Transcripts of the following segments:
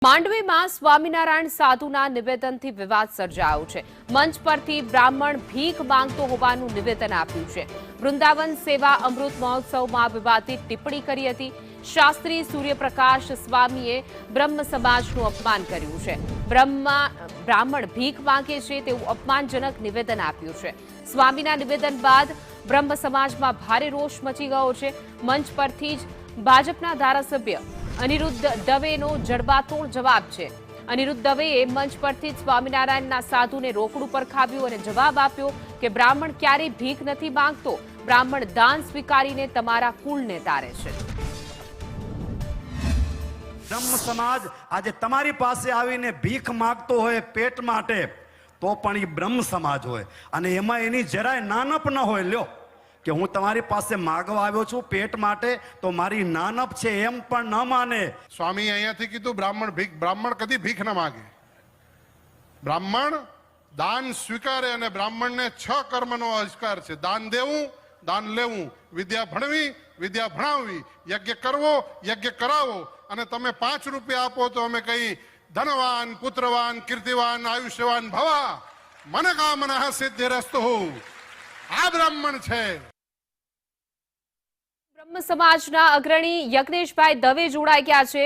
માંડવીમાં સ્વામિનારાયણ સાધુના નિવેદનથી વિવાદ સર્જાયો છે। મંચ પરથી બ્રાહ્મણ ભીખ માંગતો હોવાનું નિવેદન આપ્યું છે। વૃંદાવન સેવા અમૃત મહોત્સવમાં વિવાદિત ટિપ્પણી કરી હતી। શાસ્ત્રી સૂર્યપ્રકાશ સ્વામીએ બ્રહ્મ સમાજનું અપમાન કર્યું છે। બ્રાહ્મણ ભીખ માંગે છે તેવું અપમાનજનક નિવેદન આપ્યું છે। સ્વામીના નિવેદન બાદ બ્રહ્મ સમાજમાં ભારે રોષ મચી ગયો છે। મંચ પરથી જ ભાજપના ધારાસભ્ય અનિરુદ્ધ દવેનો જડબાતોડ જવાબ છે। અનિરુદ્ધ દવેએ મંચ પરથી સ્વામિનારાયણના સાધુને રોકડું પરખાવ્યું અને જવાબ આપ્યો કે બ્રાહ્મણ ક્યારેય ભીખ નથી માંગતો, બ્રાહ્મણ દાન સ્વીકારીને તમારા કુળને તારે છે। બ્રહ્મ સમાજ આજે તમારી પાસે આવીને ભીખ માંગતો હોય પેટ માટે તો પણ એ બ્રહ્મ સમાજ હોય અને એમાં એની જરાય નાનપ ન હોય। લ્યો કે હું તમારી પાસે માગવા આવ્યો છું પેટ માટે તો મારી નાનપ છે એમ પણ ન માને। સ્વામી અહીંયાથી કીધું બ્રાહ્મણ કદી ભીખ ન માગે, બ્રાહ્મણ દાન સ્વીકારે અને બ્રાહ્મણને 6 કર્મનો અધિકાર છે। દાન દેવું, દાન લેવું, વિદ્યા ભણવી, વિદ્યા ભણાવવી, યજ્ઞ કરવો, યજ્ઞ કરાવો। અને તમે 5 રૂપિયા આપો તો અમે કઈ ધનવાન, પુત્રવાન, કીર્તિવાન, આયુષ્યવાન ભવા, મનકામના સિદ્ધિરસ્તુ। આ બ્રાહ્મણ છે। બ્રહ્મ સમાજના અગ્રણી યજ્ઞેશભાઈ દવે જોડાઈ ગયા છે।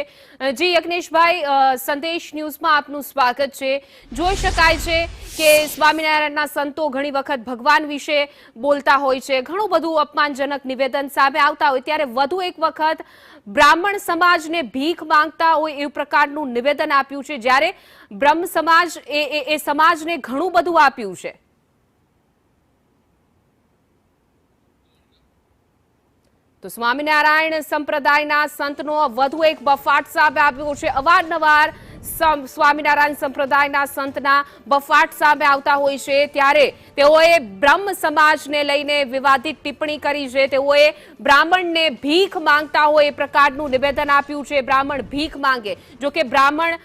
જી યજ્ઞેશભાઈ, સંદેશ ન્યૂઝમાં આપનું સ્વાગત છે। જોઈ શકાય છે કે સ્વામિનારાયણના સંતો ઘણી વખત ભગવાન વિશે બોલતા હોય છે, ઘણું બધું અપમાનજનક નિવેદન સામે આવતા હોય, ત્યારે વધુ એક વખત બ્રાહ્મણ સમાજને ભીખ માંગતા હોય એ પ્રકારનું નિવેદન આપ્યું છે, જ્યારે બ્રહ્મ સમાજ એ સમાજને ઘણું બધું આપ્યું છે। તો સ્વામિનારાયણ સંપ્રદાયના સંતનો વધુ એક બફાટ સામે આવ્યો છે। અવારનવાર સ્વામિનારાયણ સંપ્રદાયના સંતના બફાટ સામે આવતા હોય છે, ત્યારે તેઓએ બ્રહ્મ સમાજને લઈને વિવાદિત ટિપ્પણી કરી છે। તેઓએ બ્રાહ્મણને ભીખ માંગતા હોય એ પ્રકારનું નિવેદન આપ્યું છે। બ્રાહ્મણ ભીખ માંગે, જો કે બ્રાહ્મણ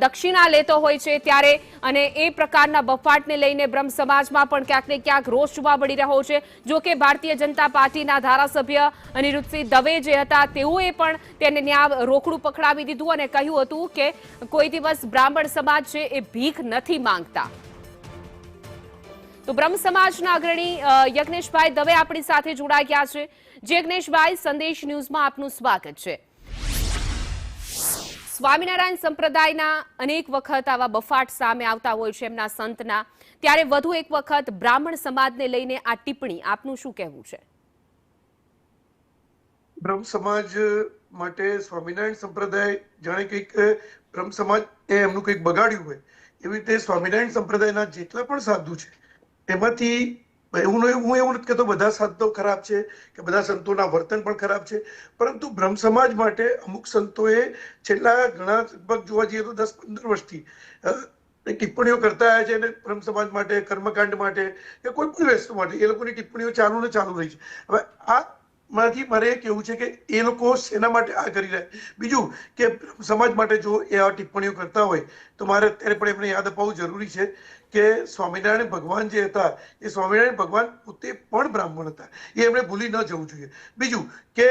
દક્ષિણા લેતો હોય છે ત્યારે, અને એ પ્રકારના બફાટને લઈને બ્રહ્મ સમાજમાં પણ ક્યાંક ને ક્યાંક રોષ જોવા મળી રહ્યો છે। જો કે ભારતીય જનતા પાર્ટીના ધારાસભ્ય અનિરુદ્ધસિંહ દવે જે હતા તેઓએ પણ તેને ન્યાય રોકડું પકડાવી દીધું અને કહ્યું હતું કે કોઈ દિવસ બ્રાહ્મણ સમાજ છે એ ભીખ નથી માંગતા। તો બ્રહ્મ સમાજના અગ્રણી યજ્ઞેશભાઈ દવે આપણી સાથે જોડાઈ ગયા છે। જે યજ્ઞેશભાઈ, સંદેશ ન્યૂઝમાં આપનું સ્વાગત છે। સ્વામિનારાયણ સંપ્રદાયના અનેક વખત આવા બફાટ સામે આવતા હોય છે એમના સંતના, ત્યારે વધુ એક વખત બ્રાહ્મણ સમાજને લઈને આ ટિપ્પણી, આપનું શું કહેવું છે? બ્રહ્મ સમાજ માટે સ્વામિનારાયણ સંપ્રદાય જાણે કંઈક બ્રહ્મ સમાજ એમનું કંઈક બગાડ્યું હોય એવી રીતે સ્વામિનારાયણ સંપ્રદાયના જેટલા પણ સાધુ છે એમાંથી હું એવું નથી કહેતો બધા સાધુ ખરાબ છે કે બધા સંતોના વર્તન પણ ખરાબ છે, પરંતુ બ્રહ્મ સમાજ માટે અમુક સંતોએ છેલ્લા ઘણા લગભગ જોવા જઈએ તો 10-15 વર્ષથી ટિપ્પણીઓ કરતા આવ્યા છે અને બ્રહ્મ સમાજ માટે, કર્મકાંડ માટે કે કોઈ પણ વસ્તુ માટે એ લોકોની ટિપ્પણીઓ ચાલુ રહી છે। હવે આ માંથી મારે કહેવું છે કે એ લોકો શેના માટે આ કરી રહ્યા। બીજું કે સમાજ માટે જો એ આ ટિપ્પણીઓ કરતા હોય તો મારે અત્યારે પણ એમને યાદ અપાવવું જરૂરી છે કે સ્વામિનારાયણ ભગવાન જે હતા એ સ્વામિનારાયણ ભગવાન પોતે પણ બ્રાહ્મણ હતા, એ એમણે ભૂલી ન જવું જોઈએ। બીજું કે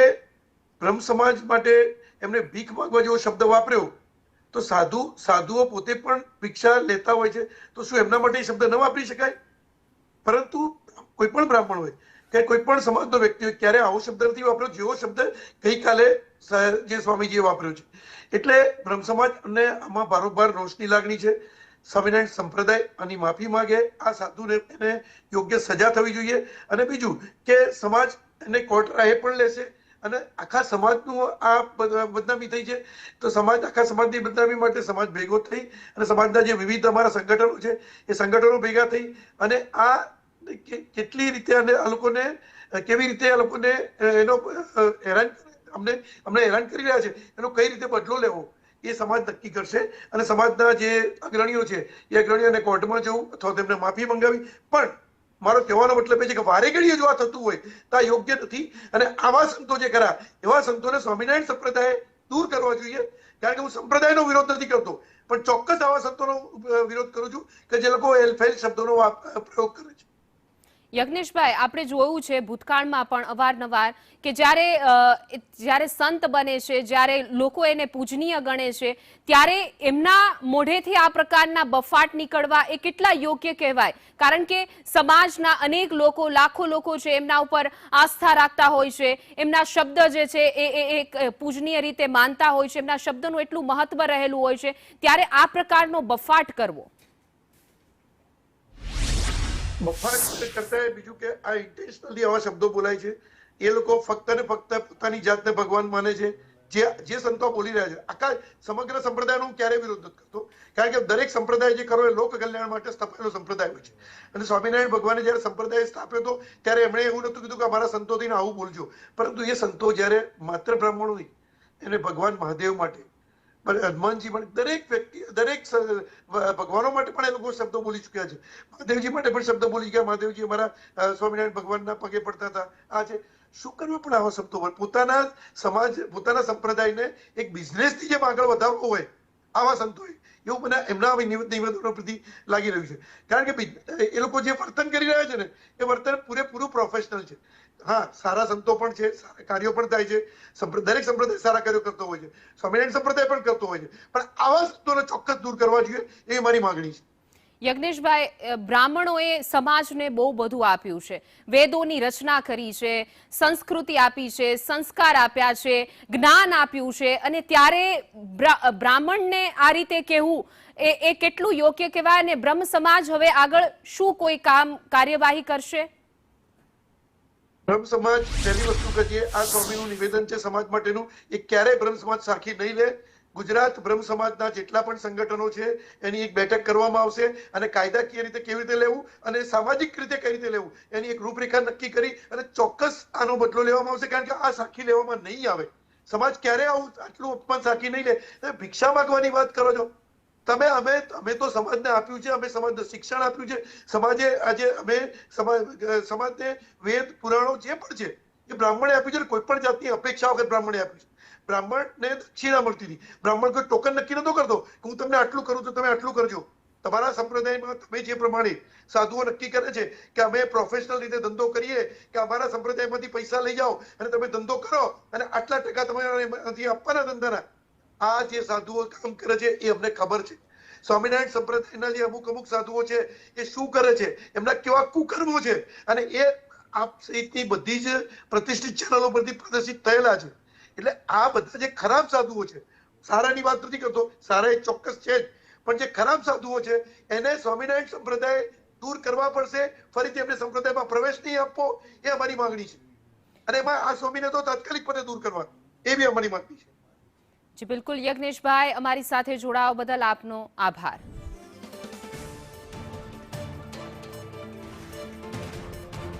બ્રહ્મ સમાજ માટે એમણે ભીખ માંગવા જેવો શબ્દ વાપર્યો તો સાધુઓ પોતે પણ ભિક્ષા લેતા હોય છે, તો શું એમના માટે એ શબ્દ ન વાપરી શકાય? પરંતુ કોઈ પણ બ્રાહ્મણ હોય કે કોઈ પણ સમાજનો વ્યક્તિ હોય ક્યારે આવો શબ્દ નથી વાપર્યો જેવો શબ્દ ગઈકાલે જે સ્વામીજીએ વાપર્યો છે। એટલે બ્રહ્મ સમાજને આમાં બારોબાર રોષની લાગણી છે। સ્વામિનારાયણ સંપ્રદાય આની માફી માંગે, આ સાધુને એને યોગ્ય સજા થવી જોઈએ। અને બીજું કે સમાજ એને કોર્ટ રાહે પણ લેશે અને આખા સમાજનું આ બદનામી થઈ છે તો આખા સમાજની બદનામી માટે સમાજ ભેગો થઈ અને સમાજના જે વિવિધ અમારા સંગઠનો છે એ સંગઠનો ભેગા થઈ અને આ કેટલી રીતે અને આ લોકોને કેવી રીતે આ લોકોને એનો અમને હેરાન કરી રહ્યા છે એનો કઈ રીતે બદલો લેવો એ સમાજ નક્કી કરશે। અને સમાજના જે અગ્રણીઓ છે એ અગ્રણીઓને કોર્ટમાં જવું અથવા તેમને માફી મંગાવી। પણ મારો કહેવાનો મતલબ એ છે કે વારે ઘડીએ જો આ થતું હોય તો આ યોગ્ય નથી અને આવા સંતો જે ખરા એવા સંતોને સ્વામિનારાયણ સંપ્રદાય દૂર કરવા જોઈએ। કારણ કે હું સંપ્રદાયનો વિરોધ નથી કરતો, પણ ચોક્કસ આવા સંતોનો વિરોધ કરું છું કે જે લોકો એલફેલ શબ્દોનો પ્રયોગ કરે છે। યજ્ઞેશભાઈ, આપણે જોયું છે ભૂતકાળમાં પણ અવારનવાર કે જ્યારે સંત બને છે, જ્યારે લોકો એને પૂજનીય ગણે છે, ત્યારે એમના મોઢેથી આ પ્રકારના બફાટ નીકળવા એ કેટલા યોગ્ય કહેવાય? કારણ કે સમાજના અનેક લોકો, લાખો લોકો છે, એમના ઉપર આસ્થા રાખતા હોય છે, એમના શબ્દ જે છે એ પૂજનીય રીતે માનતા હોય છે, એમના શબ્દનું એટલું મહત્વ રહેલું હોય છે, ત્યારે આ પ્રકારનો બફાટ કરવો બફાટ કરતા બીજું કે આ ઇન્ટેન્શનલી આવા શબ્દો બોલાય છે. એ લોકો ફક્ત ને ફક્ત પોતાની જાતને ભગવાન માને છે. જે સંતો બોલી રહ્યા છે, આખા સમગ્ર સંપ્રદાયનો હું ક્યારેય વિરોધ નથી કરતો, કારણ કે દરેક સંપ્રદાય જે કરો એ લોક કલ્યાણ માટે સ્થાપેલો સંપ્રદાય હોય છે. અને સ્વામિનારાયણ ભગવાને જયારે સંપ્રદાય સ્થાપ્યો હતો ત્યારે એમણે એવું નતું કીધું કે અમારા સંતો થઈને આવું બોલજો, પરંતુ એ સંતો જયારે માત્ર બ્રાહ્મણો નહીં, એને ભગવાન મહાદેવ માટે, હનુમાનજી માટે, દરેક વ્યક્તિ, દરેક ભગવાનો માટે પણ એ લોકો શબ્દો બોલી ચુક્યા છે. મહાદેવજી માટે પણ શબ્દ બોલી ગયા. મહાદેવજી અમારા સ્વામિનારાયણ ભગવાનના પગે પડતા હતા. આ છે શું કરવા પણ આવા શબ્દો પોતાના સમાજ, પોતાના સંપ્રદાયને એક બિઝનેસથી જેમ આગળ વધારવો હોય આવા સંતોએ, એવું મને એમના નિવેદનો પ્રતિ લાગી રહ્યું છે. કારણ કે એ લોકો જે વર્તન કરી રહ્યા છે ને એ વર્તન પૂરેપૂરું પ્રોફેશનલ છે. હા, સારા સંતો પણ છે, સારા કાર્યો પણ થાય છે, દરેક સંપ્રદાય સારા કાર્યો કરતો હોય છે, સ્વામિનારાયણ સંપ્રદાય પણ કરતો હોય છે, પણ આવા સંતોને ચોક્કસ દૂર કરવા જોઈએ, એ મારી માંગણી છે. યજ્ઞેશભાઈ, બ્રાહ્મણોએ સમાજને બહુ બધું આપ્યું છે, વેદોની રચના કરી છે, સંસ્કૃતિ આપી છે, સંસ્કાર આપ્યા છે, જ્ઞાન આપ્યું છે, અને ત્યારે બ્રાહ્મણને આ રીતે કહેવું એ કેટલું યોગ્ય કહેવાય? અને બ્રહ્મ સમાજ હવે આગળ શું કોઈ કાર્યવાહી કરશે? બ્રહ્મ સમાજ પહેલી વસ્તુ કહીએ, આ સ્વામીનું નિવેદન છે સમાજ માટેનું, એ ક્યારેય બ્રહ્મ સમાજ સાખી નહીં લે. ગુજરાત બ્રહ્મ સમાજના જેટલા પણ સંગઠનો છે એની એક બેઠક કરવામાં આવશે અને કાયદાકીય રીતે કેવી રીતે લેવું અને સામાજિક રીતે કઈ રીતે લેવું એની એક રૂપરેખા નક્કી કરી અને ચોક્કસ આનો બદલો લેવામાં આવશે. કારણ કે આ સાખી લેવામાં નહીં આવે. સમાજ ક્યારેય આવું આટલું અપમાન સાખી નહીં લે. તમે ભિક્ષા માંગવાની વાત કરો છો. અમે તો સમાજને આપ્યું છે, અમે સમાજને શિક્ષણ આપ્યું છે, સમાજે આજે અમે સમાજને વેદ પુરાણો જે પણ છે એ બ્રાહ્મણે આપ્યું છે. કોઈ પણ જાતની અપેક્ષા વગર બ્રાહ્મણે આપ્યું છે. બ્રાહ્મણને દક્ષિણા મળતી હતી. બ્રાહ્મણ કોઈ ટોકન નક્કી નતો કરતો કે હું તમને આટલું કરું તો તમે આટલું કરજો. તમારા સંપ્રદાયમાં તમે જે પ્રમાણે સાધુઓ નક્કી કરે છે કે અમે પ્રોફેશનલ રીતે ધંધો કરીએ, કે અમારા સંપ્રદાયમાંથી પૈસા લઈ જાઓ અને તમે ધંધો કરો અને આટલા ટકા તમારે આપવાના ધંધાના, આ જે સાધુઓ કામ કરે છે એ અમને ખબર છે. સ્વામિનારાયણ સંપ્રદાયના જે અમુક સાધુઓ છે એ શું કરે છે, એમના કેવા કુકર્મો છે, અને એ આપ સહિતની બધી જ પ્રતિષ્ઠિત ચેનલો પરથી પ્રદર્શિત થયેલા છે. એટલે આ બધા જે ખરાબ સાધુઓ છે, સારાની વાત નથી કરતો, સારા એ ચોક્કસ છે જ, પણ જે ખરાબ સાધુઓ છે એને સ્વામિનારાયણ સંપ્રદાય દૂર કરવા પડશે. ફરીથી એમને સંપ્રદાયમાં પ્રવેશ નહીં આપવો, એ અમારી માંગણી છે. અને એમાં આ સ્વામીને તો તાત્કાલિકપણે દૂર કરવા, એ બી અમારી માંગણી છે. જી બિલકુલ યજ્ઞેશભાઈ, અમારી સાથે જોડાવા બદલ આપનો આભાર.